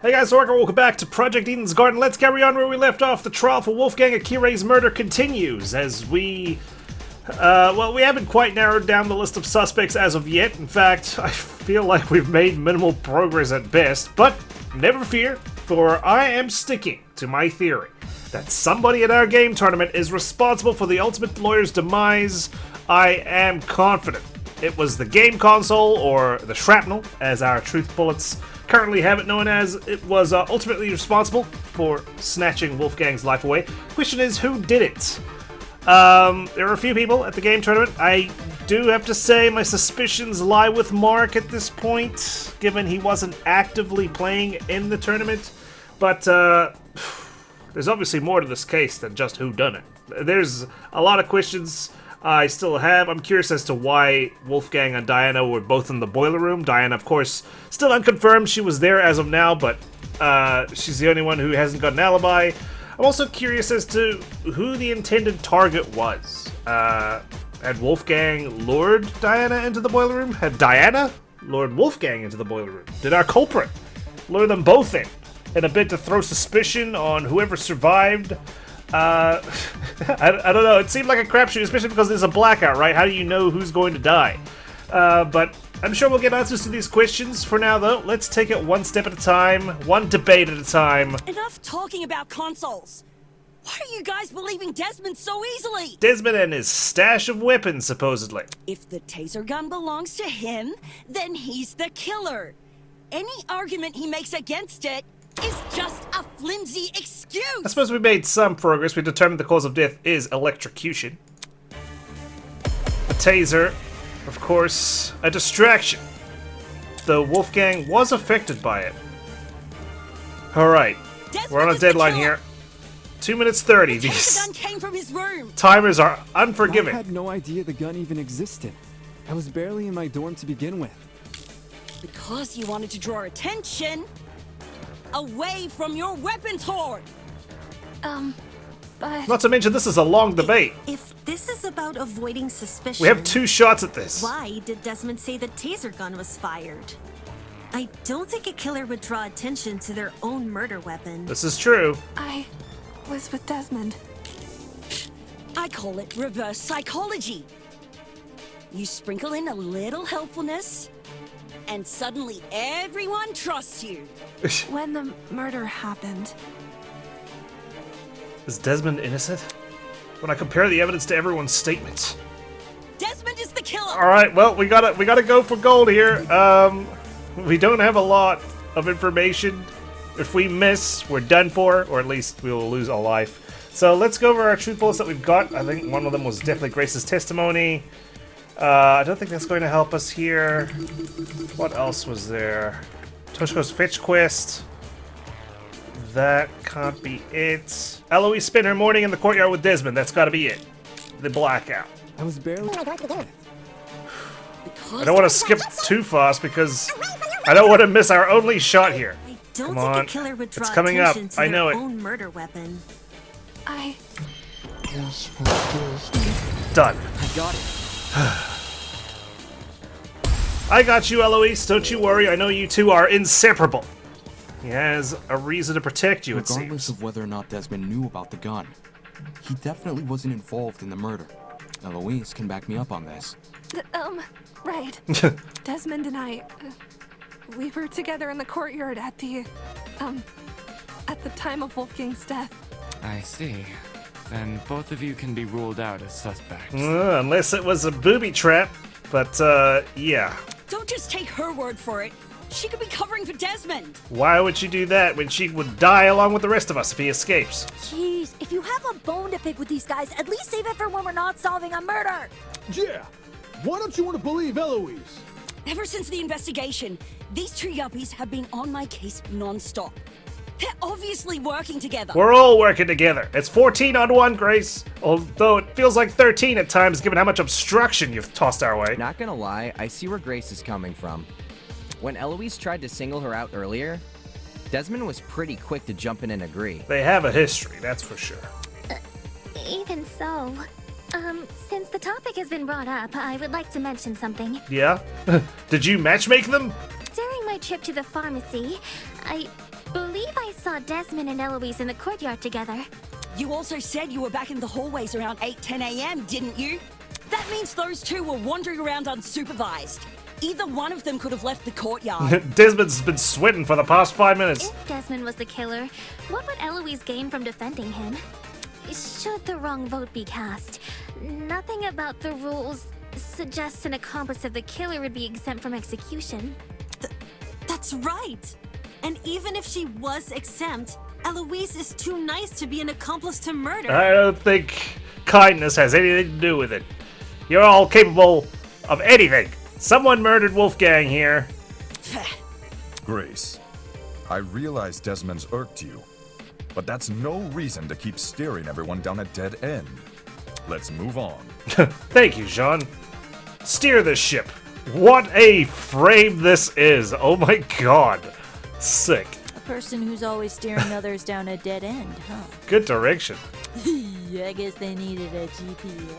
Hey guys, welcome back to Project Eden's Garden. Let's carry on where we left off. The trial for Wolfgang Akire's murder continues as we... well, we haven't quite narrowed down the list of suspects as of yet. In fact, I feel like we've made minimal progress at best. But never fear, for I am sticking to my theory that somebody at our game tournament is responsible for the Ultimate Lawyer's demise. I am confident it was the game console, or the shrapnel, as our truth bullets currently have it known as. It was ultimately responsible for snatching Wolfgang's life away. Question is, who did it? There are a few people at the game tournament. I do have to say my suspicions lie with Mark at this point, given he wasn't actively playing in the tournament. But there's obviously more to this case than just who done it. There's a lot of questions I still have. I'm curious as to why Wolfgang and Diana were both in the boiler room. Diana, of course, still unconfirmed. She was there as of now, but she's the only one who hasn't got an alibi. I'm also curious as to who the intended target was. Had Wolfgang lured Diana into the boiler room? Had Diana lured Wolfgang into the boiler room? Did our culprit lure them both in a bid to throw suspicion on whoever survived? I don't know. It seemed like a crapshoot, especially because there's a blackout, right? How do you know who's going to die? But I'm sure we'll get answers to these questions. For now, though, let's take it one step at a time, one debate at a time. Enough talking about consoles. Why are you guys believing Desmond so easily? Desmond and his stash of weapons, supposedly. If the taser gun belongs to him, then he's the killer. Any argument he makes against it is just a flimsy excuse. I suppose we made some progress. We determined the cause of death is electrocution. The taser, of course, a distraction. Though Wolfgang was affected by it. Alright, we're on a deadline here. 2 minutes 30. The taser gun came from his room. Timers are unforgiving. I had no idea the gun even existed. I was barely in my dorm to begin with. Because you wanted to draw attention away from your weapons hoard. But Not to mention, this is a long debate. if this is about avoiding suspicion, We have 2 shots at this. why did Desmond say the taser gun was fired? I don't think a killer would draw attention to their own murder weapon. This is true. I was with Desmond. I call it reverse psychology. You sprinkle in a little helpfulness, and suddenly everyone trusts you. When the murder happened, Is Desmond innocent? When I compare the evidence to everyone's statements. Desmond is the killer. All right, well, we gotta go for gold here. We don't have a lot of information. If we miss, we're done for, or at least we will lose a life. So let's go over our truth bullets that we've got. I think one of them was definitely Grace's testimony. I don't think that's going to help us here. What else was there? Toshiko's fetch quest. That can't be it. Eloise spent her morning in the courtyard with Desmond. That's got to be it. The blackout. I was barely... I don't want to skip too fast because I don't want to miss our only shot here. I don't Come think on. a killer would draw It's coming up. attention to I their know it. own murder weapon. Done. I got it. I got you, Eloise. Don't you worry. I know you two are inseparable. He has a reason to protect you, it Regardless seems. of whether or not Desmond knew about the gun, he definitely wasn't involved in the murder. Eloise can back me up on this. Right. Desmond and I, we were together in the courtyard at the time of Wolfgang's death. I see. Then both of you can be ruled out as suspects. Unless it was a booby trap. But, yeah. Don't just take her word for it. She could be covering for Desmond. Why would she do that when she would die along with the rest of us if he escapes? Jeez, if you have a bone to pick with these guys, at least save it for when we're not solving a murder. Yeah. Why don't you want to believe Eloise? Ever since the investigation, these two yuppies have been on my case non-stop. They're obviously working together. We're all working together. It's 14 on 1, Grace. Although it feels like 13 at times, given how much obstruction you've tossed our way. Not gonna lie, I see where Grace is coming from. When Eloise tried to single her out earlier, Desmond was pretty quick to jump in and agree. They have a history, that's for sure. Even so, since the topic has been brought up, I would like to mention something. Yeah? Did you matchmake them? During my trip to the pharmacy, I I saw Desmond and Eloise in the courtyard together. You also said you were back in the hallways around 8-10 a.m., didn't you? That means those two were wandering around unsupervised. Either one of them could have left the courtyard. Desmond's been sweating for the past 5 minutes. If Desmond was the killer, what would Eloise gain from defending him? Should the wrong vote be cast, nothing about the rules suggests an accomplice of the killer would be exempt from execution. That's right. And even if she was exempt, Eloise is too nice to be an accomplice to murder. I don't think kindness has anything to do with it. You're all capable of anything. Someone murdered Wolfgang here. Grace, I realize Desmond's irked you, but that's no reason to keep steering everyone down a dead end. Let's move on. Thank you, Jean. Steer this ship. What a frame this is. Oh my god. Sick. A person who's always steering others down a dead end, huh? Good direction. I guess they needed a GPS.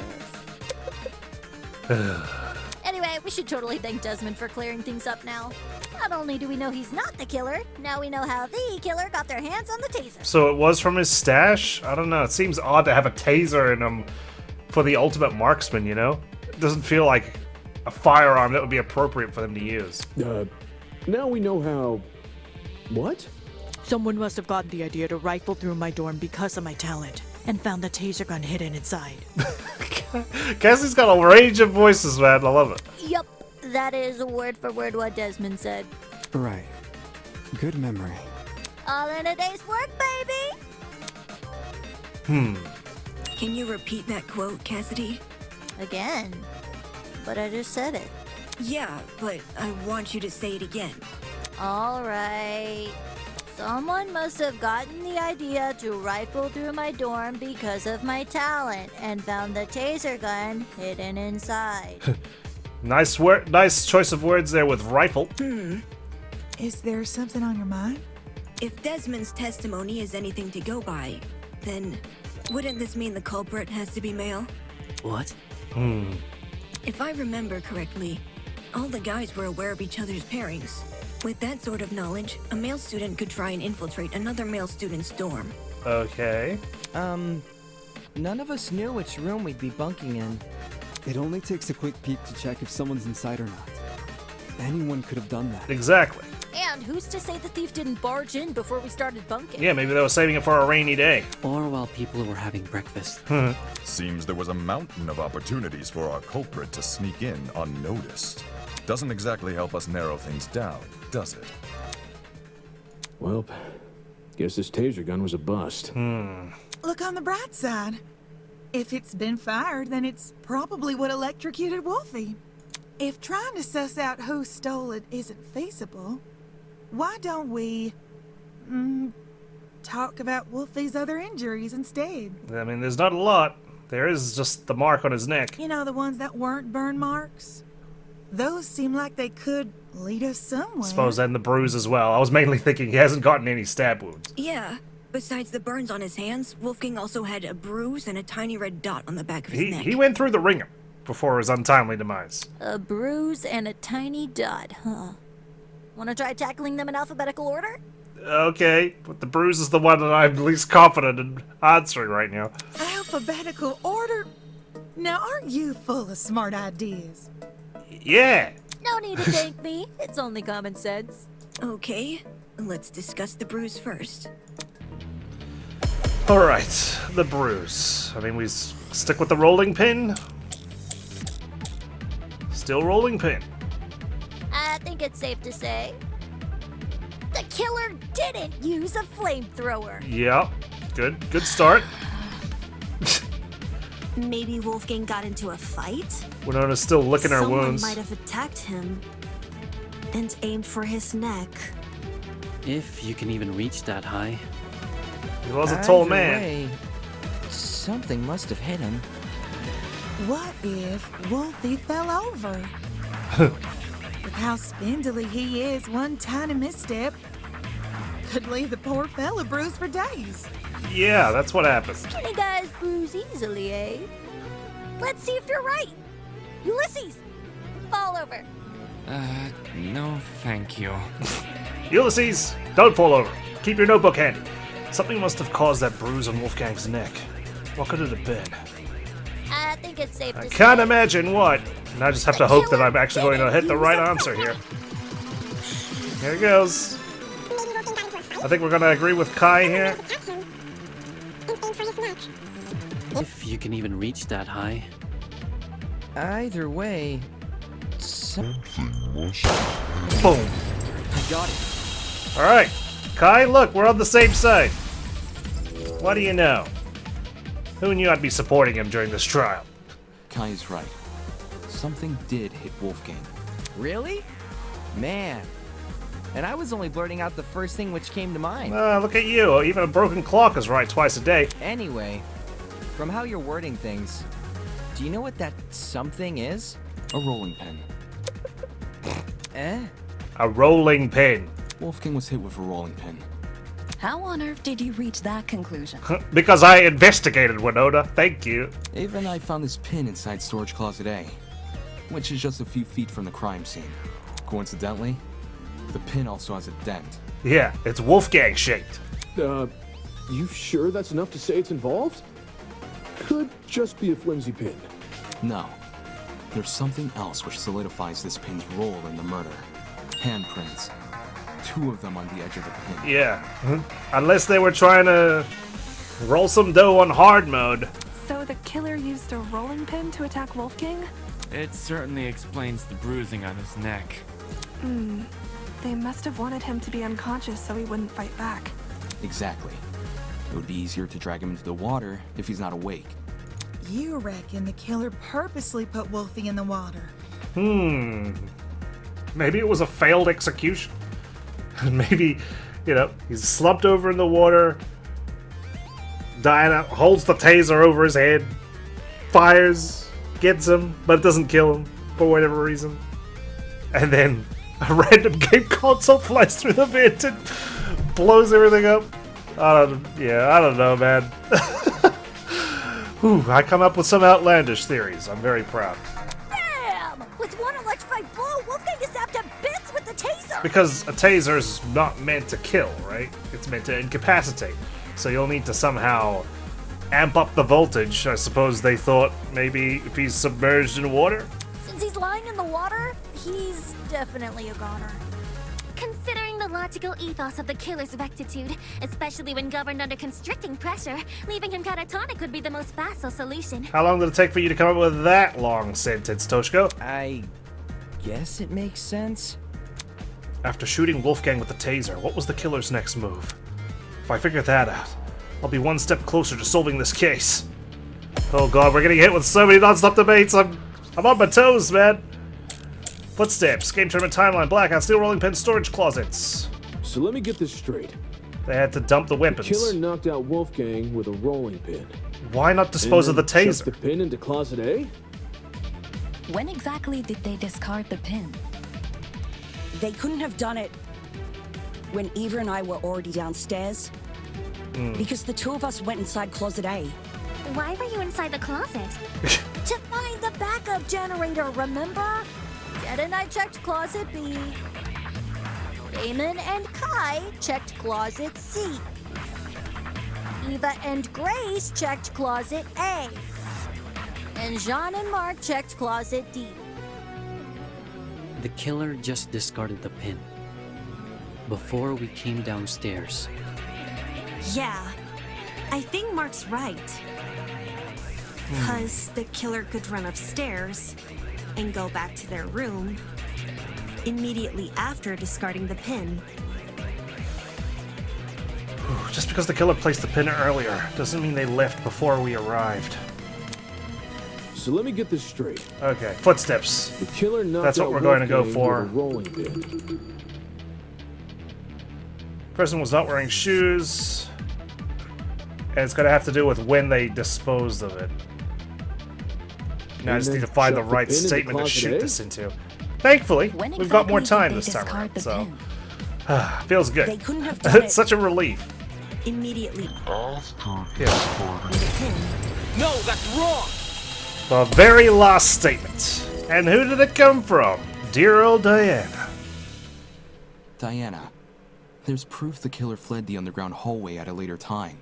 Anyway, we should totally thank Desmond for clearing things up now. Not only do we know he's not the killer, now we know how the killer got their hands on the taser. So it was from his stash? I don't know. It seems odd to have a taser in him for the ultimate marksman, you know? It doesn't feel like a firearm that would be appropriate for them to use. Now we know how... What? Someone must have gotten the idea to rifle through my dorm because of my talent, and found the taser gun hidden inside. Cassie's got a range of voices, man. I love it. Yup, that is word for word what Desmond said. Right. Good memory. All in a day's work, baby! Can you repeat that quote, Cassidy? Again. But I just said it. Yeah, but I want you to say it again. Alright. Someone must have gotten the idea to rifle through my dorm because of my talent and found the taser gun hidden inside. Nice choice of words there with rifle. Is there something on your mind? If Desmond's testimony is anything to go by, then wouldn't this mean the culprit has to be male? What? If I remember correctly, all the guys were aware of each other's pairings. With that sort of knowledge, a male student could try and infiltrate another male student's dorm. Okay. None of us knew which room we'd be bunking in. It only takes a quick peek to check if someone's inside or not. Anyone could have done that. Exactly. And who's to say the thief didn't barge in before we started bunking? Yeah, maybe they were saving it for a rainy day. Or while people were having breakfast. Seems there was a mountain of opportunities for our culprit to sneak in unnoticed. Doesn't exactly help us narrow things down, does it? Well, guess this taser gun was a bust. Look on the bright side. If it's been fired, then it's probably what electrocuted Wolfie. If trying to suss out who stole it isn't feasible, why don't we talk about Wolfie's other injuries instead? I mean, there's not a lot. There is just the mark on his neck. You know, the ones that weren't burn marks? Those seem like they could lead us somewhere. Suppose, and the bruise as well. I was mainly thinking he hasn't gotten any stab wounds. Yeah. Besides the burns on his hands, Wolfgang also had a bruise and a tiny red dot on the back of his neck. He went through the ringer before his untimely demise. A bruise and a tiny dot, huh? Wanna try tackling them in alphabetical order? Okay, but the bruise is the one that I'm least confident in answering right now. Alphabetical order? Now, aren't you full of smart ideas? Yeah. No need to thank me. It's only common sense. Okay, let's discuss the bruise first. Alright, the bruise. I mean, we stick with the rolling pin. Still rolling pin. I think it's safe to say the killer didn't use a flamethrower. Yeah, good start. Maybe Wolfgang got into a fight? Winona's still licking her wounds. Someone might have attacked him and aimed for his neck. If you can even reach that high. He was a tall Either man. way, something must have hit him. What if Wolfie fell over? With how spindly he is, one tiny misstep could leave the poor fella bruised for days. Yeah, that's what happens. Skinny guys bruise easily, eh? Let's see if you're right. Ulysses, fall over. No, thank you. Ulysses, don't fall over. Keep your notebook handy. Something must have caused that bruise on Wolfgang's neck. What could it have been? I think it's safe to I say. can't imagine what. And I just have to hope that I'm actually going to hit the right answer here. Here it goes. I think we're going to agree with Kai here. If you can even reach that high. Either way, Boom. I got it. Alright. Kai, look, we're on the same side. What do you know? Who knew I'd be supporting him during this trial? Kai is right. Something did hit Wolfgang. Really? Man. And I was only blurting out the first thing which came to mind. Look at you. Even a broken clock is right twice a day. Anyway, from how you're wording things, do you know what that something is? A rolling pin. Eh? A rolling pin. Wolfgang was hit with a rolling pin. How on earth did you reach that conclusion? Because I investigated, Winona. Thank you. Ava and I found this pin inside storage closet A, which is just a few feet from the crime scene. Coincidentally, the pin also has a dent. Yeah, it's Wolfgang shaped. You sure that's enough to say it's involved? Could just be a flimsy pin. No. There's something else which solidifies this pin's role in the murder. Handprints. 2 of them on the edge of the pin. Yeah. Unless they were trying to roll some dough on hard mode. So the killer used a rolling pin to attack Wolfgang? It certainly explains the bruising on his neck. They must have wanted him to be unconscious so he wouldn't fight back. Exactly. It would be easier to drag him into the water if he's not awake. You reckon the killer purposely put Wolfie in the water? Maybe it was a failed execution. Maybe, he's slumped over in the water. Diana holds the taser over his head, fires, gets him, but it doesn't kill him for whatever reason. And then a random game console flies through the vent and blows everything up. I don't know, man. Whew, I come up with some outlandish theories. I'm very proud. Bam! With one electrified blow, Wolfgang is zapped to bits with the taser! Because a taser is not meant to kill, right? It's meant to incapacitate. So you'll need to somehow amp up the voltage. I suppose they thought maybe if he's submerged in water? Since he's lying in the water, he's definitely a goner. Considering the logical ethos of the killer's rectitude, especially when governed under constricting pressure, leaving him catatonic would be the most facile solution. How long did it take for you to come up with that long sentence, Toshiko? I guess it makes sense. After shooting Wolfgang with the taser, what was the killer's next move? If I figure that out, I'll be one step closer to solving this case. Oh god, we're getting hit with so many non-stop debates. I'm on my toes, man. Footsteps, game tournament timeline, blackout, steel rolling pin, storage closets. So let me get this straight. They had to dump the weapons. The killer knocked out Wolfgang with a rolling pin. Why not dispose of the taser? Shoved the pin into closet A? When exactly did they discard the pin? They couldn't have done it when Eva and I were already downstairs. Because the 2 of us went inside closet A. Why were you inside the closet? To find the backup generator, remember? Jet and I checked closet B. Damon and Kai checked closet C. Eva and Grace checked closet A. And Jean and Mark checked closet D. The killer just discarded the pin. Before we came downstairs. Yeah, I think Mark's right. Because the killer could run upstairs and go back to their room immediately after discarding the pin. Just because the killer placed the pin earlier doesn't mean they left before we arrived. So let me get this straight. Okay, footsteps. The killer knocked That's what out we're going to go Wolfgang for. with a rolling pin. Person was not wearing shoes. And it's going to have to do with when they disposed of it. Now I just need to find the right statement to shoot this into. Thankfully, we've got more time this time around, so feels good. They couldn't have done It's such a relief. Immediately. No, that's wrong! The very last statement. And who did it come from? Dear old Diana. Diana. There's proof the killer fled the underground hallway at a later time,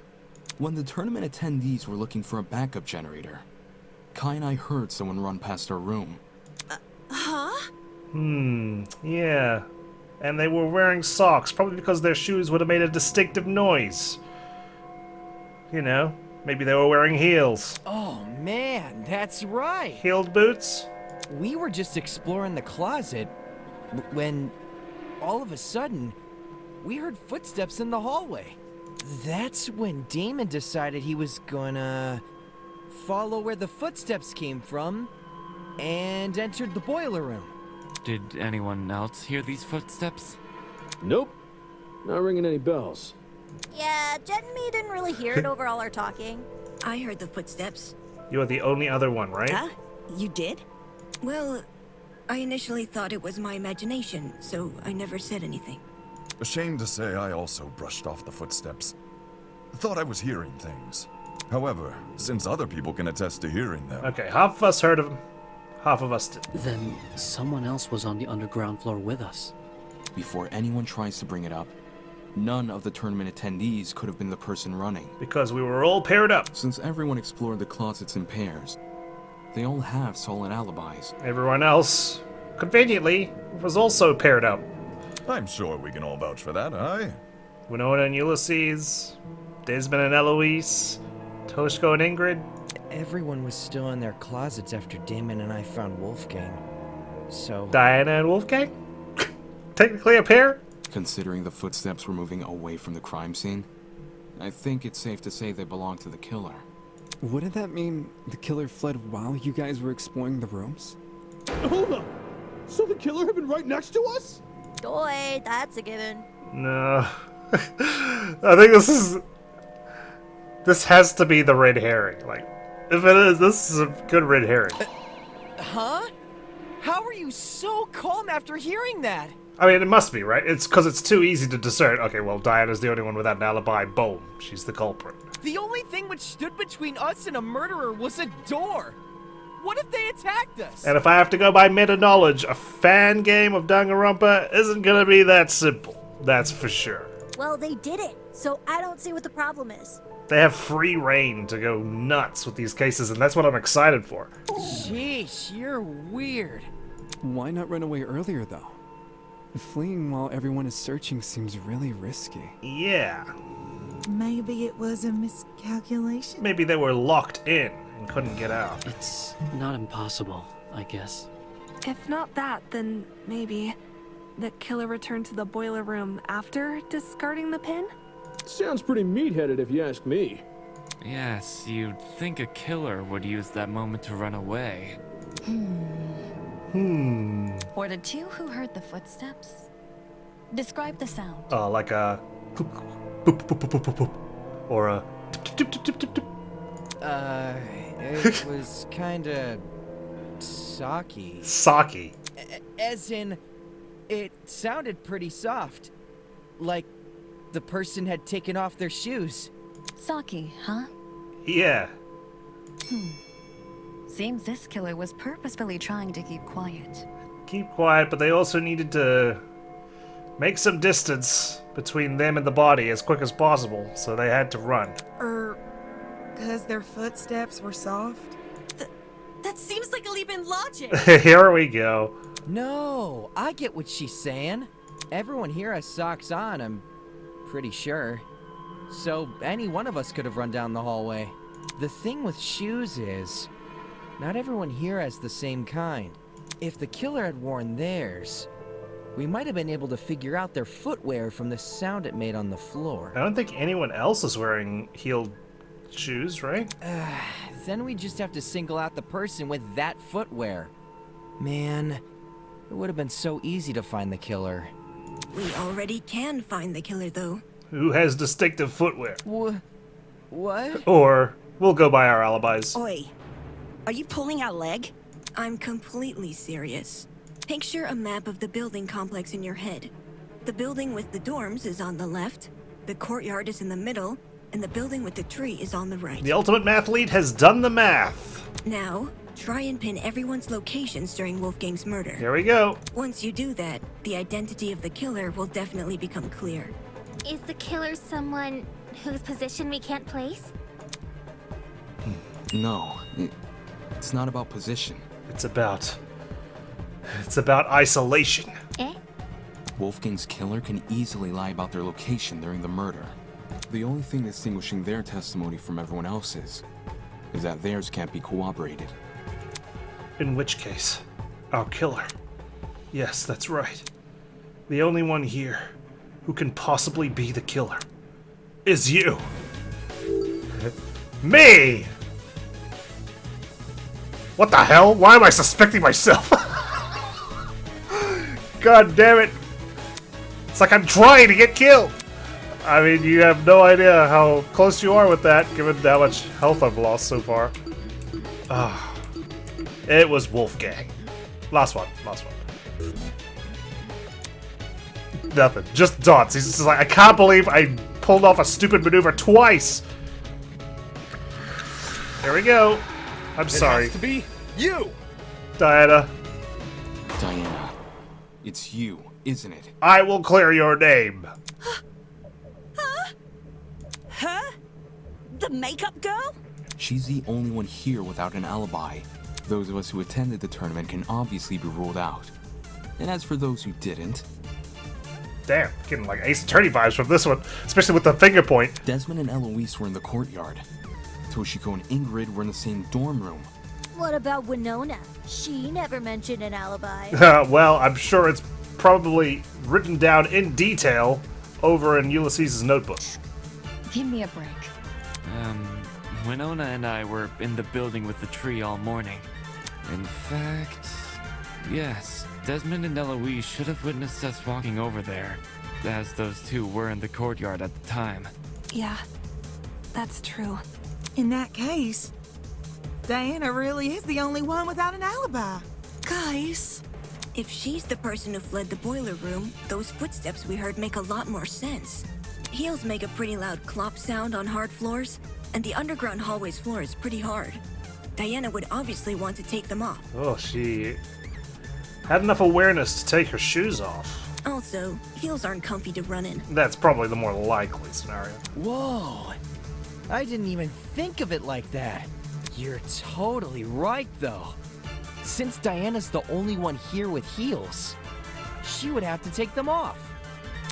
when the tournament attendees were looking for a backup generator. Kai and I heard someone run past our room. Huh? Yeah. And they were wearing socks, probably because their shoes would have made a distinctive noise. You know, maybe they were wearing heels. Oh man, that's right. Heeled boots? We were just exploring the closet when all of a sudden we heard footsteps in the hallway. That's when Damon decided he was gonna follow where the footsteps came from and entered the boiler room. Did anyone else hear these footsteps? Nope. Not ringing any bells. Yeah, Jen and me didn't really hear it over all our talking. I heard the footsteps. You are the only other one, right? Huh? You did? Well, I initially thought it was my imagination, so I never said anything. Ashamed to say I also brushed off the footsteps. Thought I was hearing things. However, since other people can attest to hearing them... Okay, half of us heard of them, half of us did. Then someone else was on the underground floor with us. Before anyone tries to bring it up, none of the tournament attendees could have been the person running. Because we were all paired up. Since everyone explored the closets in pairs, they all have solid alibis. Everyone else, conveniently, was also paired up. I'm sure we can all vouch for that, aye? Winona and Ulysses, Desmond and Eloise, Toshko and Ingrid. Everyone was still in their closets after Damon and I found Wolfgang. So... Diana and Wolfgang? Technically a pair? Considering the footsteps were moving away from the crime scene, I think it's safe to say they belong to the killer. Wouldn't that mean the killer fled while you guys were exploring the rooms? Hold up! So the killer had been right next to us? Doy, that's a given. No. I think this has to be the red herring. Like, if it is, this is a good red herring. Huh? How are you so calm after hearing that? I mean, it must be, right? It's because it's too easy to discern. Okay, well, Diana's the only one without an alibi. Boom. She's the culprit. The only thing which stood between us and a murderer was a door. What if they attacked us? And if I have to go by meta-knowledge, a fan game of Danganronpa isn't gonna be that simple. That's for sure. Well, they did it, so I don't see what the problem is. They have free reign to go nuts with these cases, and that's what I'm excited for. Sheesh, you're weird. Why not run away earlier, though? Fleeing while everyone is searching seems really risky. Yeah. Maybe it was a miscalculation? Maybe they were locked in and couldn't get out. It's not impossible, I guess. If not that, then maybe the killer returned to the boiler room after discarding the pin? Sounds pretty meat-headed if you ask me. Yes, you'd think a killer would use that moment to run away. For the two who heard the footsteps, describe the sound. Like a boop, boop, boop, boop, boop, boop, or a tip, tip, tip, tip, tip. It was kinda... socky. Socky. As in, it sounded pretty soft. Like the person had taken off their shoes. Saki, huh? Yeah. Seems this killer was purposefully trying to keep quiet. Keep quiet, but they also needed to make some distance between them and the body as quick as possible, so they had to run. Because their footsteps were soft? That seems like a leap in logic. Here we go. No, I get what she's saying. Everyone here has socks on, I'm pretty sure. So any one of us could have run down the hallway. The thing with shoes is, not everyone here has the same kind. If the killer had worn theirs, we might have been able to figure out their footwear from the sound it made on the floor. I don't think anyone else is wearing heeled shoes, right? Then we just have to single out the person with that footwear. Man, it would have been so easy to find the killer. We already can find the killer, though. Who has distinctive footwear? What? Or we'll go by our alibis. Oi, are you pulling out leg? I'm completely serious. Picture a map of the building complex in your head. The building with the dorms is on the left, the courtyard is in the middle, and the building with the tree is on the right. The ultimate mathlete has done the math. Now, try and pin everyone's locations during Wolfgang's murder. Here we go. Once you do that, the identity of the killer will definitely become clear. Is the killer someone whose position we can't place? No, it's not about position. It's about isolation. Eh? Wolfgang's killer can easily lie about their location during the murder. The only thing distinguishing their testimony from everyone else's is that theirs can't be corroborated. In which case, our killer. Yes, that's right. The only one here who can possibly be the killer is you. Me! What the hell? Why am I suspecting myself? God damn it. It's like I'm trying to get killed. I mean, you have no idea how close you are with that, given how much health I've lost so far. Ah, it was Wolfgang. Last one. Nothing. Just dots. He's just like, I can't believe I pulled off a stupid maneuver twice. There we go. I'm sorry. It has to be you! Diana. Diana, it's you, isn't it? I will clear your name. Her? The makeup girl? She's the only one here without an alibi. Those of us who attended the tournament can obviously be ruled out. And as for those who didn't... Damn, getting like Ace Attorney vibes from this one, especially with the finger point. Desmond and Eloise were in the courtyard. Toshiko and Ingrid were in the same dorm room. What about Winona? She never mentioned an alibi. Well, I'm sure it's probably written down in detail over in Ulysses' notebook. Give me a break. Winona and I were in the building with the tree all morning. In fact, yes, Desmond and Eloise should have witnessed us walking over there, as those two were in the courtyard at the time. Yeah, that's true. In that case, Diana really is the only one without an alibi. Guys, if she's the person who fled the boiler room, those footsteps we heard make a lot more sense. Heels make a pretty loud clop sound on hard floors, and the underground hallway's floor is pretty hard. Diana would obviously want to take them off. Oh, she had enough awareness to take her shoes off. Also, heels aren't comfy to run in. That's probably the more likely scenario. Whoa! I didn't even think of it like that. You're totally right, though. Since Diana's the only one here with heels, she would have to take them off.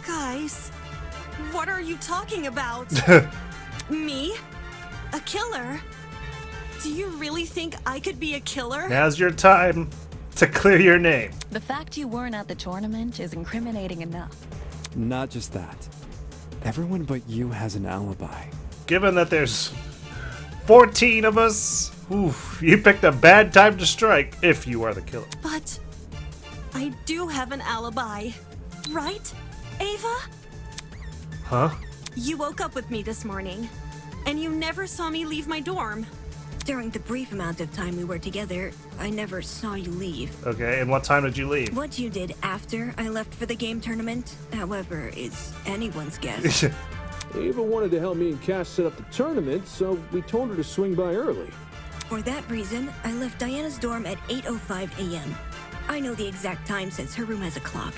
Guys, what are you talking about? Me? A killer? Do you really think I could be a killer? Now's your time to clear your name. The fact you weren't at the tournament is incriminating enough. Not just that. Everyone but you has an alibi. Given that there's 14 of us, oof, you picked a bad time to strike if you are the killer. But I do have an alibi, right, Ava? Huh? You woke up with me this morning, and you never saw me leave my dorm. During the brief amount of time we were together, I never saw you leave. Okay, and what time did you leave? What you did after I left for the game tournament, however, is anyone's guess. Ava wanted to help me and Cass set up the tournament, so we told her to swing by early. For that reason, I left Diana's dorm at 8:05 a.m. I know the exact time since her room has a clock.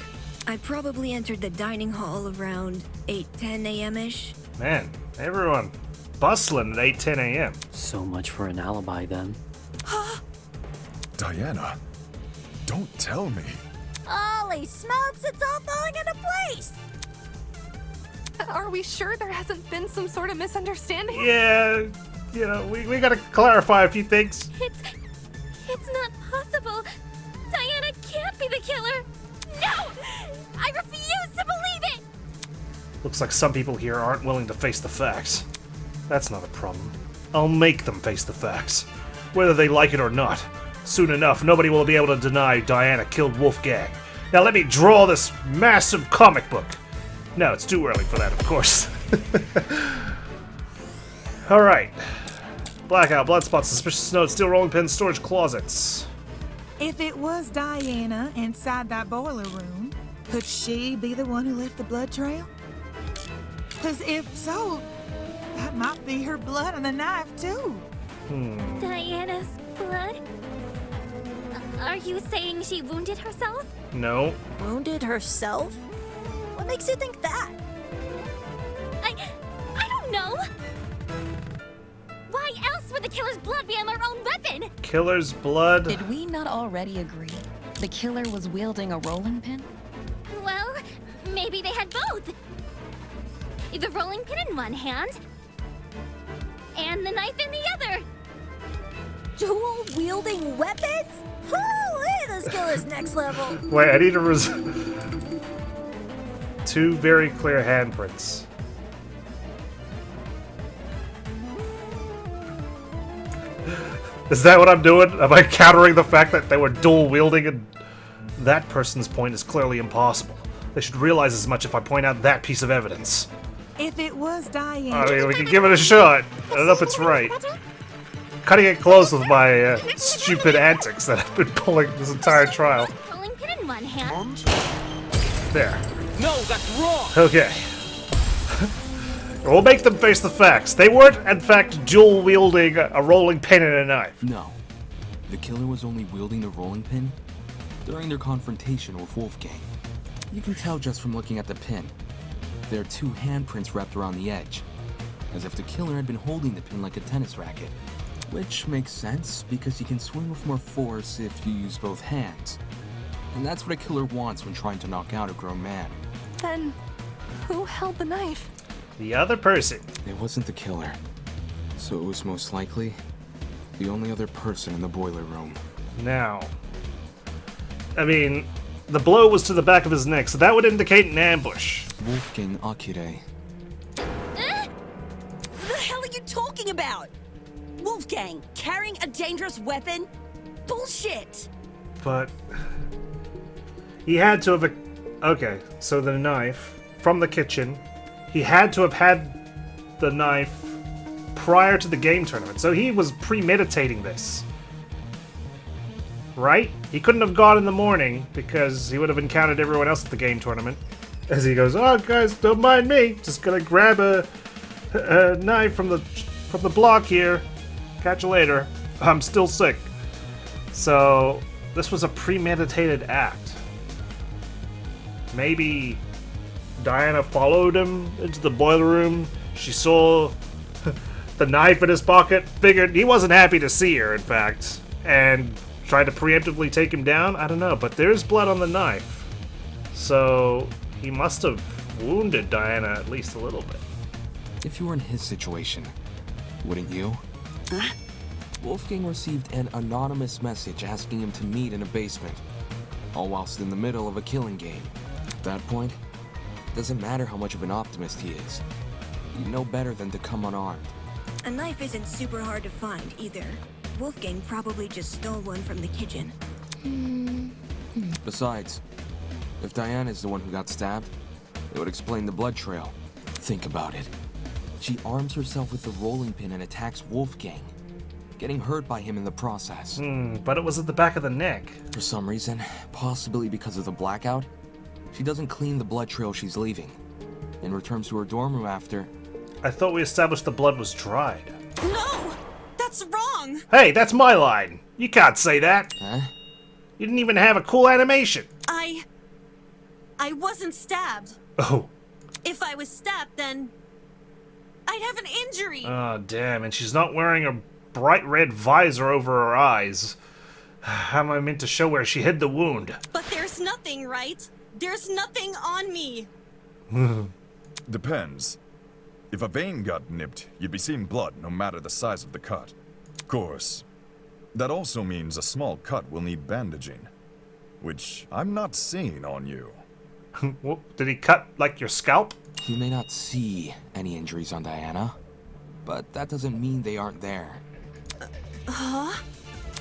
I probably entered the dining hall around 8:10 a.m.-ish. Man, everyone bustling at 8:10 a.m. So much for an alibi then. Diana, don't tell me. Holy smokes, it's all falling into place! Are we sure there hasn't been some sort of misunderstanding? Yeah, you know, we gotta clarify a few things. It's not possible. Diana can't be the killer. No! I refuse to believe it! Looks like some people here aren't willing to face the facts. That's not a problem. I'll make them face the facts, whether they like it or not. Soon enough, nobody will be able to deny Diana killed Wolfgang. Now let me draw this massive comic book. No, it's too early for that, of course. Alright. Blackout, blood spots, suspicious notes, steel rolling pins, storage closets. If it was Diana inside that boiler room, could she be the one who left the blood trail? Because if so, that might be her blood on the knife, too. Diana's blood? Are you saying she wounded herself? No. Wounded herself? What makes you think that? Killer's blood. Did we not already agree the killer was wielding a rolling pin? Well, maybe they had both. The rolling pin in one hand, and the knife in the other. Dual wielding weapons? Holy, this killer's next level. Wait, I need to two very clear handprints. Is that what I'm doing? Am I countering the fact that they were dual wielding and that person's point is clearly impossible? They should realize as much if I point out that piece of evidence. If it was Diane. I mean, we can give it a shot. I don't know if it's right. Cutting it close with my stupid antics that I've been pulling this entire trial. Rolling pin in one hand. There. No, that's wrong. Okay. We'll make them face the facts. They weren't, in fact, dual wielding a rolling pin and a knife. No. The killer was only wielding the rolling pin during their confrontation with Wolfgang. You can tell just from looking at the pin. There are two handprints wrapped around the edge, as if the killer had been holding the pin like a tennis racket. Which makes sense, because you can swing with more force if you use both hands. And that's what a killer wants when trying to knock out a grown man. Then, who held the knife? The other person. It wasn't the killer, so it was most likely the only other person in the boiler room. Now, I mean, the blow was to the back of his neck, so that would indicate an ambush. Wolfgang Akire. What the hell are you talking about? Wolfgang, carrying a dangerous weapon? Bullshit! But he had to have... Okay, so the knife from the kitchen. He had to have had the knife prior to the game tournament, so he was premeditating this. Right? He couldn't have gone in the morning because he would have encountered everyone else at the game tournament. As he goes, oh guys, don't mind me. Just gonna grab a knife from the block here. Catch you later. I'm still sick. So this was a premeditated act. Maybe Diana followed him into the boiler room. She saw the knife in his pocket, figured he wasn't happy to see her, in fact, and tried to preemptively take him down. I don't know, but there's blood on the knife. So he must have wounded Diana at least a little bit. If you were in his situation, wouldn't you? Wolfgang received an anonymous message asking him to meet in a basement, all whilst in the middle of a killing game. At that point, it doesn't matter how much of an optimist he is. You know better than to come unarmed. A knife isn't super hard to find, either. Wolfgang probably just stole one from the kitchen. Besides, if Diana is the one who got stabbed, it would explain the blood trail. Think about it. She arms herself with the rolling pin and attacks Wolfgang, getting hurt by him in the process. But it was at the back of the neck. For some reason, possibly because of the blackout, she doesn't clean the blood trail she's leaving, and returns to her dorm room after. I thought we established the blood was dried. No! That's wrong! Hey, that's my line. You can't say that. Huh? You didn't even have a cool animation. I wasn't stabbed. Oh. If I was stabbed, then I'd have an injury. Oh, damn, and she's not wearing a bright red visor over her eyes. How am I meant to show where she hid the wound? But there's nothing, right? There's nothing on me. Depends. If a vein got nipped, you'd be seeing blood no matter the size of the cut. Of course, that also means a small cut will need bandaging, which I'm not seeing on you. Well, did he cut, like, your scalp? You may not see any injuries on Diana, but that doesn't mean they aren't there. Huh?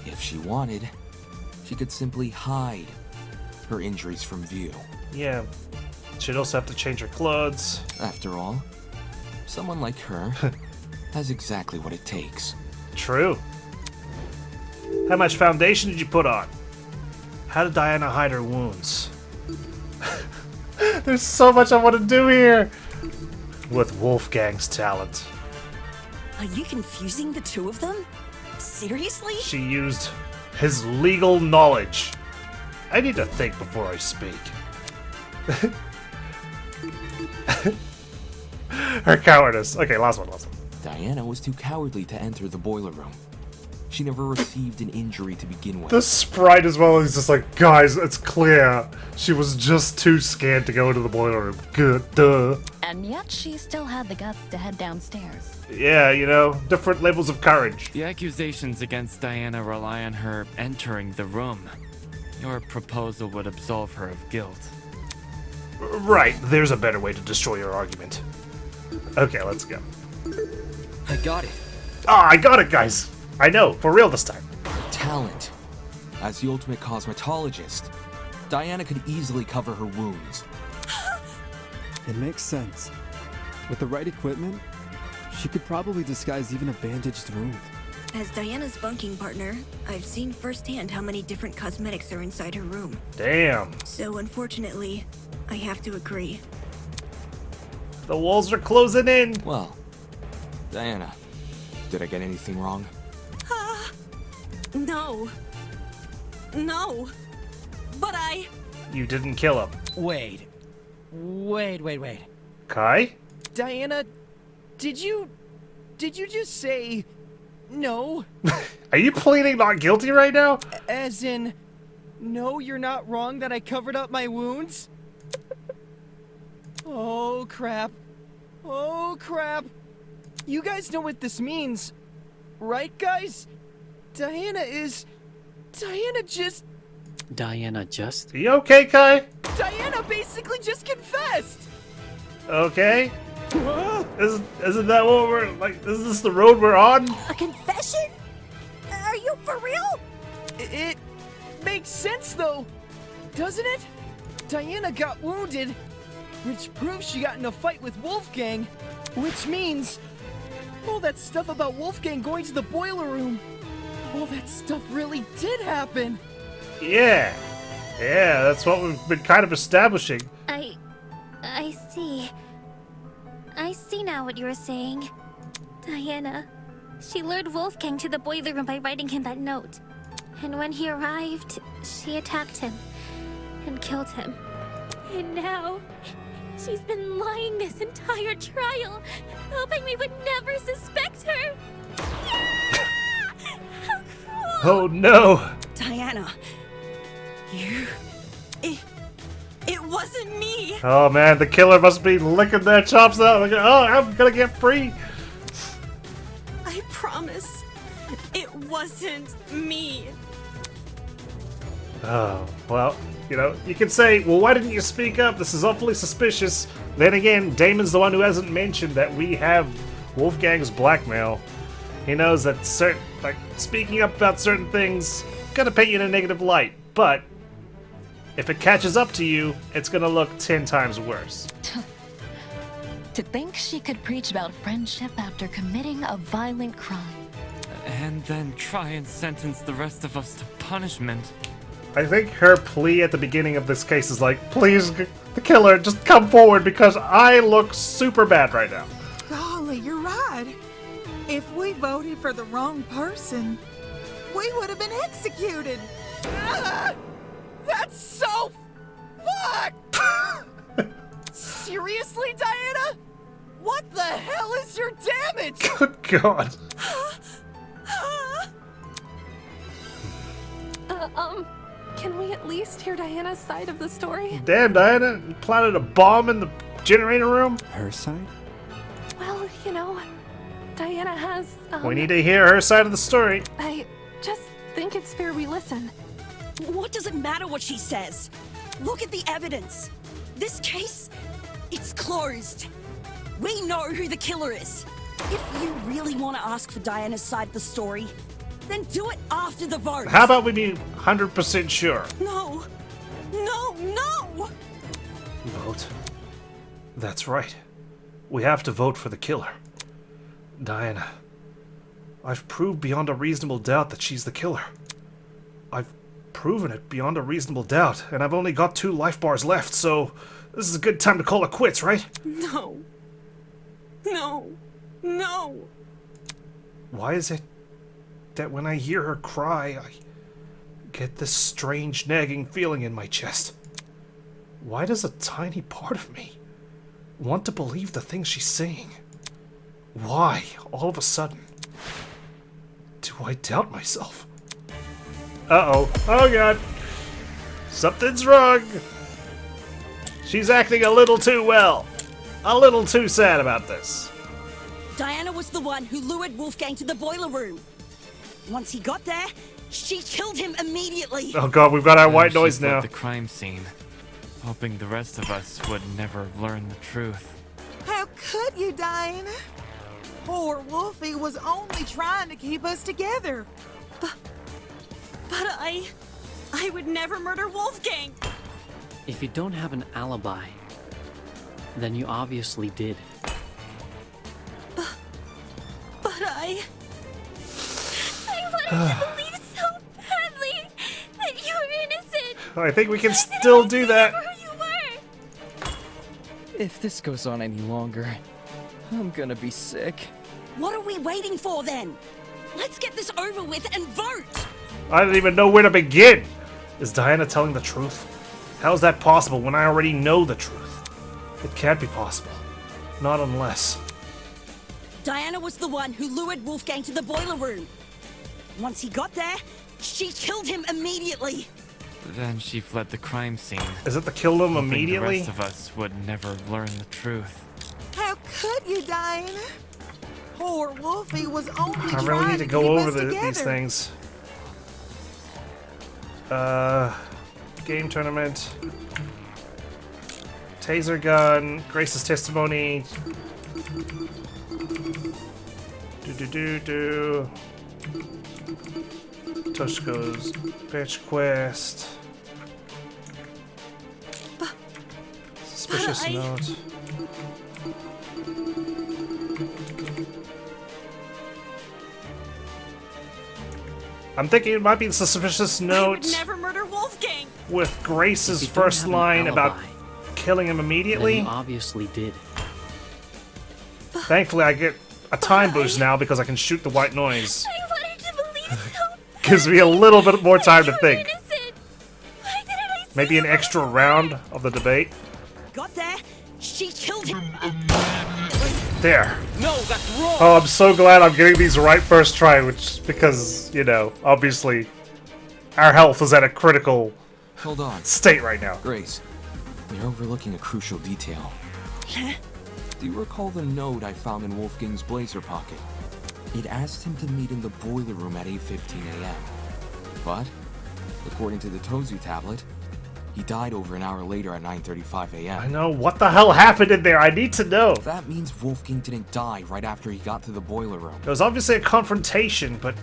If she wanted, she could simply hide her injuries from view. Yeah. She'd also have to change her clothes. After all, someone like her has exactly what it takes. True. How much foundation did you put on? How did Diana hide her wounds? There's so much I want to do here! With Wolfgang's talent. Are you confusing the two of them? Seriously? She used his legal knowledge. I need to think before I speak. Her cowardice. Okay, last one. Diana was too cowardly to enter the boiler room. She never received an injury to begin with. The sprite as well is just like, guys, it's clear. She was just too scared to go into the boiler room. Good, duh. And yet she still had the guts to head downstairs. Yeah, you know, different levels of courage. The accusations against Diana rely on her entering the room. Your proposal would absolve her of guilt. Right, there's a better way to destroy your argument. Okay, let's go. I got it. Ah, I got it, guys. I know, for real this time. Talent. As the ultimate cosmetologist, Diana could easily cover her wounds. It makes sense. With the right equipment, she could probably disguise even a bandaged wound. As Diana's bunking partner, I've seen firsthand how many different cosmetics are inside her room. Damn. So unfortunately, I have to agree. The walls are closing in. Well, Diana, did I get anything wrong? No. No. But You didn't kill him. Wait. Kai? Diana, did you just say no? Are you pleading not guilty right now? As in, no, you're not wrong that I covered up my wounds? Oh crap. You guys know what this means, right guys? Diana just... Are you okay, Kai? Diana basically just confessed! Okay. Isn't that what we're like? Is this the road we're on? A confession? Are you for real? It makes sense though, doesn't it? Diana got wounded, which proves she got in a fight with Wolfgang, which means all that stuff about Wolfgang going to the boiler room, all that stuff really did happen. Yeah, that's what we've been kind of establishing. I see. I see now what you were saying. Diana, she lured Wolfgang to the boiler room by writing him that note. And when he arrived, she attacked him and killed him. And now, she's been lying this entire trial, hoping we would never suspect her. How cruel! Oh no! Diana, It wasn't me! Oh man, the killer must be licking their chops out. Like, oh, I'm gonna get free. I promise, it wasn't me. Oh, well, you know, you can say, well, why didn't you speak up? This is awfully suspicious. Then again, Damon's the one who hasn't mentioned that we have Wolfgang's blackmail. He knows that speaking up about certain things gonna paint you in a negative light, but if it catches up to you, it's gonna look 10 times worse. To think she could preach about friendship after committing a violent crime. And then try and sentence the rest of us to punishment. I think her plea at the beginning of this case is like, please, the killer, just come forward because I look super bad right now. Golly, you're right. If we voted for the wrong person, we would have been executed. That's so fucked! Seriously, Diana? What the hell is your damage? Good God. Can we at least hear Diana's side of the story? Damn, Diana, you planted a bomb in the generator room? Her side? Well, you know, Diana has, We need to hear her side of the story. I just think it's fair we listen. What does it matter what she says? Look at the evidence. This case, it's closed. We know who the killer is. If you really want to ask for Diana's side of the story, then do it after the vote. How about we be 100% sure? No! Vote. That's right. We have to vote for the killer. Diana, I've proved beyond a reasonable doubt that she's the killer. I've proven it beyond a reasonable doubt, and I've only got 2 life bars left, so this is a good time to call it quits, right? No. Why is it that when I hear her cry, I get this strange nagging feeling in my chest? Why does a tiny part of me want to believe the things she's saying? Why, all of a sudden, do Do I doubt myself? Uh-oh. Oh, God. Something's wrong. She's acting a little too well. A little too sad about this. Diana was the one who lured Wolfgang to the boiler room. Once he got there, she killed him immediately. Oh, God, we've got our white She noise fled now. the crime scene, hoping the rest of us would never learn the truth. How could you, Diana? Poor Wolfie was only trying to keep us together. But I would never murder Wolfgang. If you don't have an alibi, then you obviously did. But I wanted to believe so badly that you were innocent. I think we can still do that. If this goes on any longer, I'm gonna be sick. What are we waiting for then? Let's get this over with and vote! I don't even know where to begin. Is Diana telling the truth? How is that possible when I already know the truth? It can't be possible. Not unless... Diana was the one who lured Wolfgang to the boiler room. Once he got there, she killed him immediately. Then she fled the crime scene. Is it the killed him hoping immediately? The rest of us would never learn the truth. How could you, Diana? Poor Wolfie was only I trying really need to go keep over us these together. things. Game tournament. Taser gun. Grace's testimony. Do. Toshko's bitch quest. Suspicious note. I'm thinking it might be the suspicious I note would never murder Wolfgang. with Grace's If you don't first have an line about alibi, killing him then immediately. you obviously did. Thankfully, I get a time boost now because I can shoot the white noise. I wanted to believe so. Gives me a little bit more time to think. Innocent. Why didn't I see Maybe an you extra round of the debate. Got there, she killed him. There. No, that's wrong. Oh, I'm so glad I'm getting these right first try, which, because, you know, obviously, our health is at a critical Hold on. state right now. Grace, you're overlooking a crucial detail. Do you recall the note I found in Wolfgang's blazer pocket? It asked him to meet in the boiler room at 8:15 a.m. But, according to the Tozu tablet, he died over an hour later at 9:35 a.m. I know, what the hell happened in there? I need to know. That means Wolfgang didn't die right after he got to the boiler room. There was obviously a confrontation, but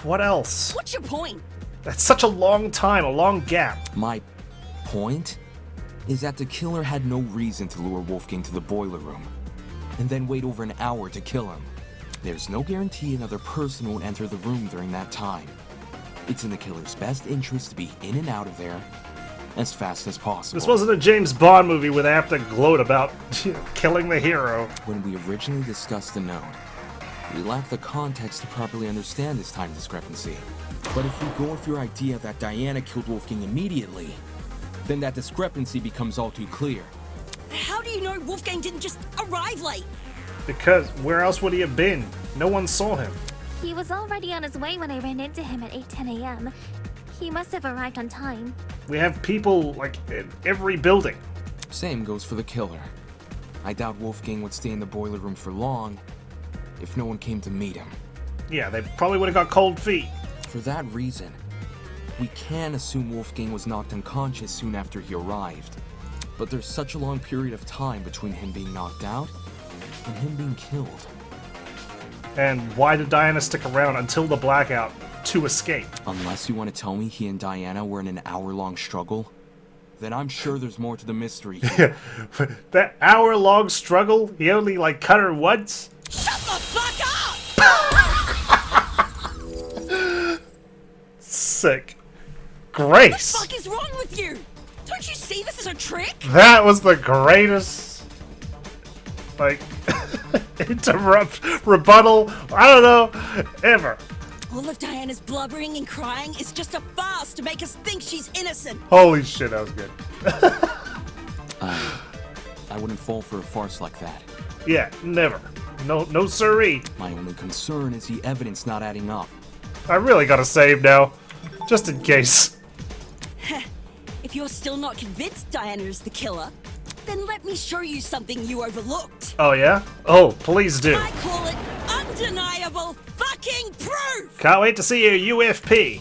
what else? What's your point? That's such a long time, a long gap. My point is that the killer had no reason to lure Wolfgang to the boiler room, and then wait over an hour to kill him. There's no guarantee another person won't enter the room during that time. It's in the killer's best interest to be in and out of there as fast as possible. This wasn't a James Bond movie where they have to gloat about killing the hero. When we originally discussed the note, we lacked the context to properly understand this time discrepancy. But if we go with your idea that Diana killed Wolfgang immediately, then that discrepancy becomes all too clear. How do you know Wolfgang didn't just arrive late? Because where else would he have been? No one saw him. He was already on his way when I ran into him at 8:10 a.m. He must have arrived on time. We have people, like, in every building. Same goes for the killer. I doubt Wolfgang would stay in the boiler room for long if no one came to meet him. Yeah, they probably would have got cold feet. For that reason, we can assume Wolfgang was knocked unconscious soon after he arrived. But there's such a long period of time between him being knocked out and him being killed. And why did Diana stick around until the blackout to escape? Unless you want to tell me he and Diana were in an hour-long struggle, then I'm sure there's more to the mystery. That hour-long struggle, he only, like, cut her once? Shut the fuck up! Sick. Grace! What the fuck is wrong with you? Don't you see this as a trick? That was the greatest, like, rebuttal, I don't know, ever. All of Diana's blubbering and crying is just a farce to make us think she's innocent. Holy shit, that was good. I wouldn't fall for a farce like that. Yeah, never. No siree. My only concern is the evidence not adding up. I really gotta save now. Just in case. If you're still not convinced Diana's the killer, then let me show you something you overlooked. Oh, yeah? Oh, please do. I call it undeniable fucking proof! Can't wait to see your UFP.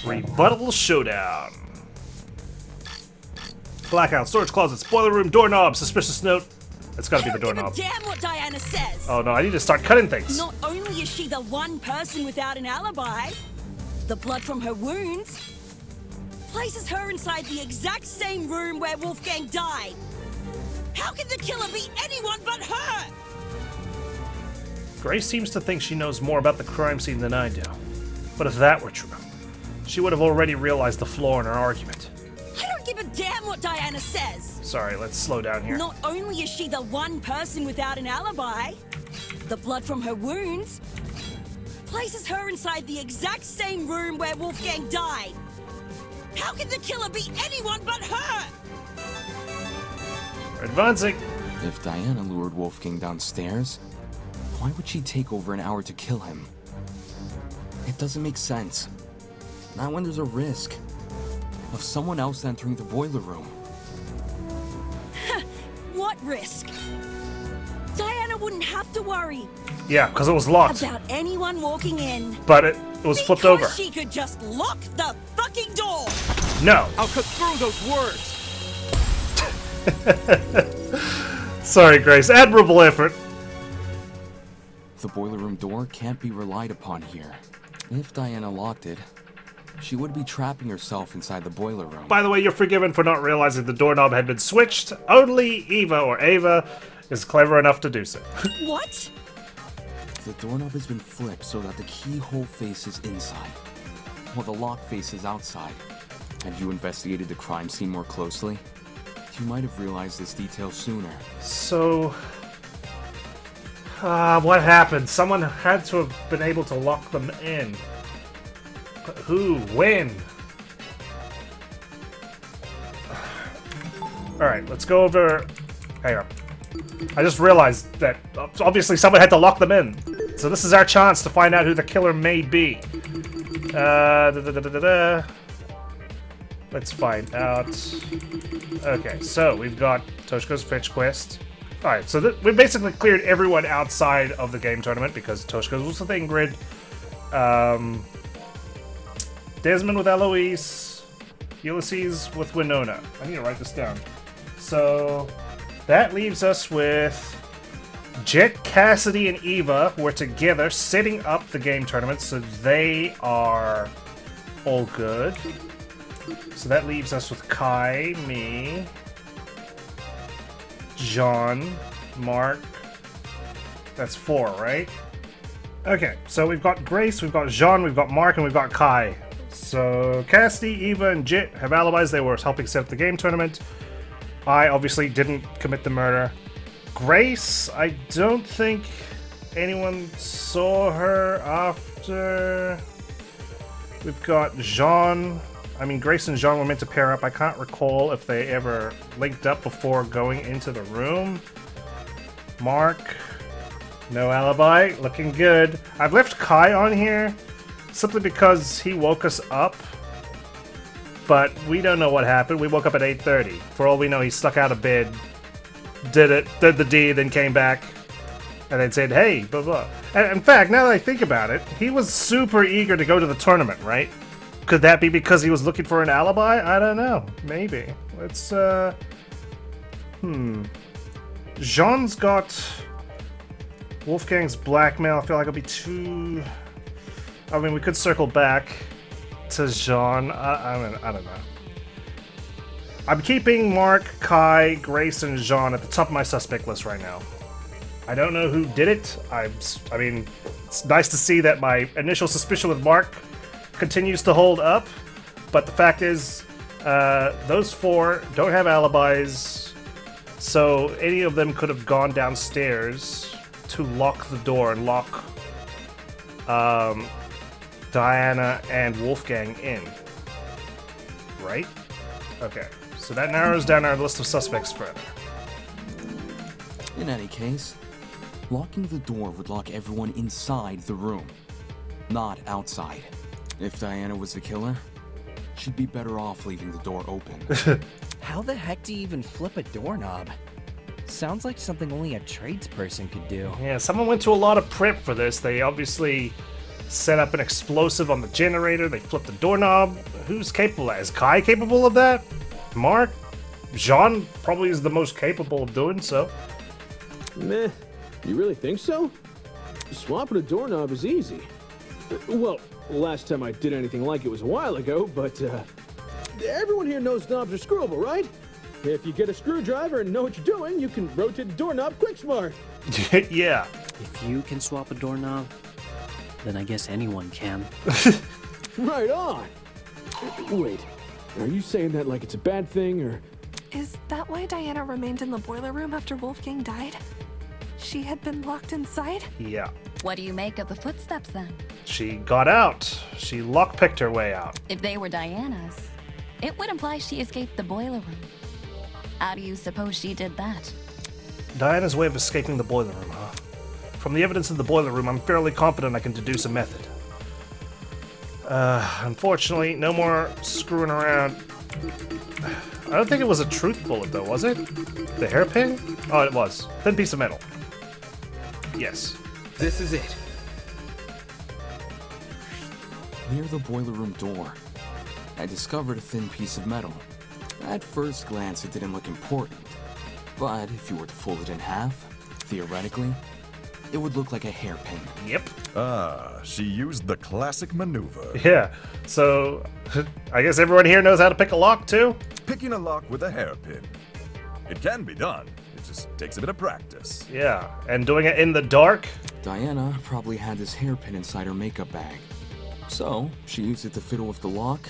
Rebuttal showdown. Blackout, storage closets, boiler room, doorknob, suspicious note. It's gotta be the doorknob. Damn what Diana says! Oh no, I need to start cutting things. Not only is she the one person without an alibi, the blood from her wounds places her inside the exact same room where Wolfgang died. How can the killer be anyone but her? Grace seems to think she knows more about the crime scene than I do. But if that were true, she would have already realized the flaw in her argument. I don't give a damn what Diana says! Sorry, let's slow down here. Not only is she the one person without an alibi, the blood from her wounds places her inside the exact same room where Wolfgang died. How can the killer be anyone but her? We're advancing. If Diana lured Wolfgang downstairs, why would she take over an hour to kill him? It doesn't make sense. Not when there's a risk of someone else entering the boiler room. What risk? Diana wouldn't have to worry. Yeah, because it was locked. About anyone walking in. But it was flipped over. She could just lock the fucking door. No. I'll cut through those words. Sorry, Grace. Admirable effort. The boiler room door can't be relied upon here. If Diana locked it, she would be trapping herself inside the boiler room. By the way, you're forgiven for not realizing the doorknob had been switched. Only Eva or Ava is clever enough to do so. What? The doorknob has been flipped so that the keyhole faces inside, while the lock faces outside. Had you investigated the crime scene more closely, you might have realized this detail sooner. So... what happened? Someone had to have been able to lock them in. But who? When? Alright, let's go over... Hang on. I just realized that obviously someone had to lock them in. So this is our chance to find out who the killer may be. Let's find out. Okay, so we've got Toshiko's fetch quest. Alright, so we basically cleared everyone outside of the game tournament because Toshiko's was with Ingrid. Desmond with Eloise. Ulysses with Winona. I need to write this down. So that leaves us with Jet, Cassidy, and Eva, who are together setting up the game tournament, so they are all good. So that leaves us with Kai, me, John, Mark. That's 4, right? Okay, so we've got Grace, we've got Jean, we've got Mark, and we've got Kai. So Cassidy, Eva, and Jet have alibis. They were helping set up the game tournament. I obviously didn't commit the murder. Grace, I don't think anyone saw her after. We've got Jean. I mean, Grace and Jean were meant to pair up. I can't recall if they ever linked up before going into the room. Mark, no alibi, looking good. I've left Kai on here simply because he woke us up. But we don't know what happened. We woke up at 8:30. For all we know, he stuck out of bed, did the deed, then came back, and then said, hey, blah, blah. And in fact, now that I think about it, he was super eager to go to the tournament, right? Could that be because he was looking for an alibi? I don't know. Maybe. Let's, Jean's got Wolfgang's blackmail. I feel like it'll be too... I mean, we could circle back to Jean. I don't know. I'm keeping Mark, Kai, Grace, and Jean at the top of my suspect list right now. I don't know who did it. I mean, it's nice to see that my initial suspicion with Mark continues to hold up, but the fact is, those 4 don't have alibis, so any of them could have gone downstairs to lock the door and lock Diana and Wolfgang in. Right? Okay. So that narrows down our list of suspects further. In any case, locking the door would lock everyone inside the room, not outside. If Diana was the killer, she'd be better off leaving the door open. How the heck do you even flip a doorknob? Sounds like something only a tradesperson could do. Yeah, someone went to a lot of prep for this. They obviously set up an explosive on the generator. They flipped the doorknob. Who's capable of that? Is Kai capable of that? Mark? Jean probably is the most capable of doing so. Meh. You really think so? Swapping a doorknob is easy. Well, last time I did anything like it was a while ago, but everyone here knows knobs are screwable, right? If you get a screwdriver and know what you're doing, you can rotate the doorknob quick smart. Yeah. If you can swap a doorknob, then I guess anyone can. Right on. Wait, are you saying that like it's a bad thing, or? Is that why Diana remained in the boiler room after Wolfgang died? She had been locked inside? Yeah. What do you make of the footsteps then? She got out. She lockpicked her way out. If they were Diana's, it would imply she escaped the boiler room. How do you suppose she did that? Diana's way of escaping the boiler room, huh? From the evidence in the boiler room, I'm fairly confident I can deduce a method. Unfortunately, no more screwing around. I don't think it was a truth bullet, though, was it? The hairpin? Oh, it was. Thin piece of metal. Yes. This is it. Near the boiler room door, I discovered a thin piece of metal. At first glance, it didn't look important, but if you were to fold it in half, theoretically, it would look like a hairpin. Yep. Ah, she used the classic maneuver. Yeah, so I guess everyone here knows how to pick a lock, too? Picking a lock with a hairpin. It can be done. It just takes a bit of practice. Yeah, and doing it in the dark? Diana probably had this hairpin inside her makeup bag. So, she used it to fiddle with the lock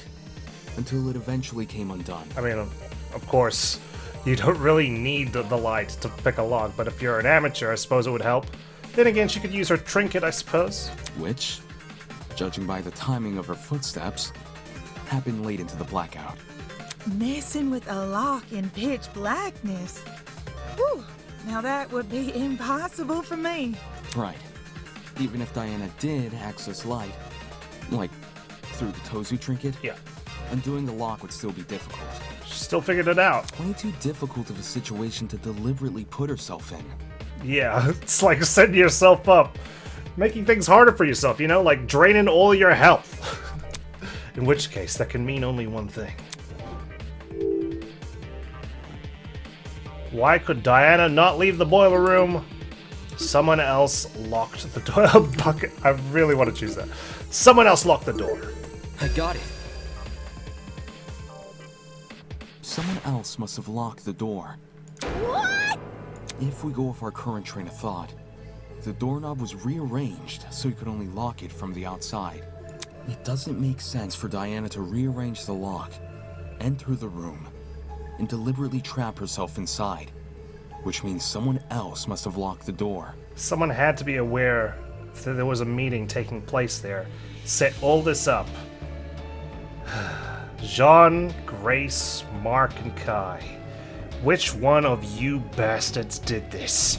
until it eventually came undone. I mean, of course, you don't really need the light to pick a lock, but if you're an amateur, I suppose it would help. Then again, she could use her trinket, I suppose. Which, judging by the timing of her footsteps, happened late into the blackout. Messing with a lock in pitch blackness. Whew. Now that would be impossible for me. Right. Even if Diana did access light, like through the Tozu trinket, yeah, undoing the lock would still be difficult. She still figured it out. Way too difficult of a situation to deliberately put herself in. Yeah, it's like setting yourself up. Making things harder for yourself, you know? Like draining all your health. In which case, that can mean only one thing. Why could Diana not leave the boiler room? Someone else locked the door. Bucket. I really want to choose that. Someone else locked the door. I got it. Someone else must have locked the door. What? If we go off our current train of thought, the doorknob was rearranged so you could only lock it from the outside. It doesn't make sense for Diana to rearrange the lock, enter the room, and deliberately trap herself inside, which means someone else must have locked the door. Someone had to be aware that there was a meeting taking place there. Set all this up. Jean, Grace, Mark, and Kai. Which one of you bastards did this?